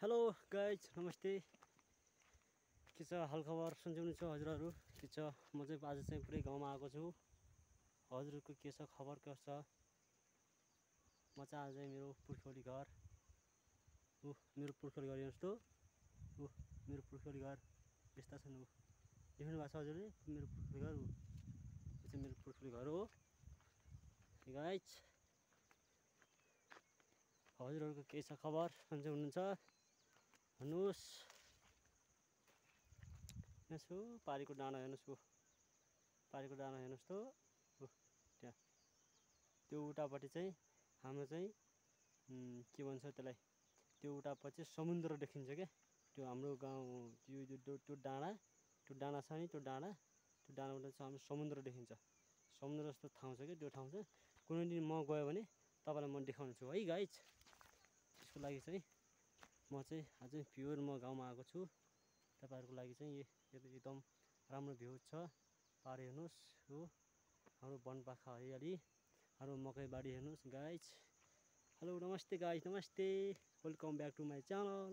Hello guys नमस्ते। के छ हालखबर सन्चै हुनुहुन्छ हजुरहरू? के छ? म चाहिँ आज चाहिँ पुरै गाउँमा आएको छु। हजुरहरूको के छ खबर के छ? म चाहिँ आज मेरो पुर्खौली घर मेरो पुर्खौली घर हेर्नुहोस् त। मेरो पुर्खौली घर यस्ता छन्। देख्नु भएको छ हजुरले मेरो पुर्खौली घर? यो चाहिँ मेरो पुर्खौली घर हो गाइज। हजुरहरूको के छ खबर? सन्चै हुनुहुन्छ? भन्नुहोस्। हेर्नुहोस् पारीको डाँडा हेर्नुहोस्। पारीको डाँडा हेर्नुहोस् त। त्यहाँ त्यो उतापट्टि चाहिँ हाम्रो चाहिँ के भन्छ त्यसलाई, त्यो उतापट्टि चाहिँ समुद्र देखिन्छ क्या। त्यो हाम्रो गाउँ त्यो डाँडा छ नि, त्यो डाँडाबाट चाहिँ हाम्रो समुद्र देखिन्छ। समुद्र जस्तो ठाउँ छ कि त्यो ठाउँ चाहिँ कुनै दिन म गयो भने तपाईँलाई म देखाउने छु है गाइज। त्यसको लागि चाहिँ म चाहिँ अझै प्योर म गाउँमा आएको छु। तपाईँहरूको लागि चाहिँ एकदम राम्रो भ्यू छ। पारी हेर्नुहोस् हो, हाम्रो वनपाखा हरियाली, हाम्रो मकै बारी हेर्नुहोस् गाइज। हेलो नमस्ते गाइज, नमस्ते, welcome back to my channel.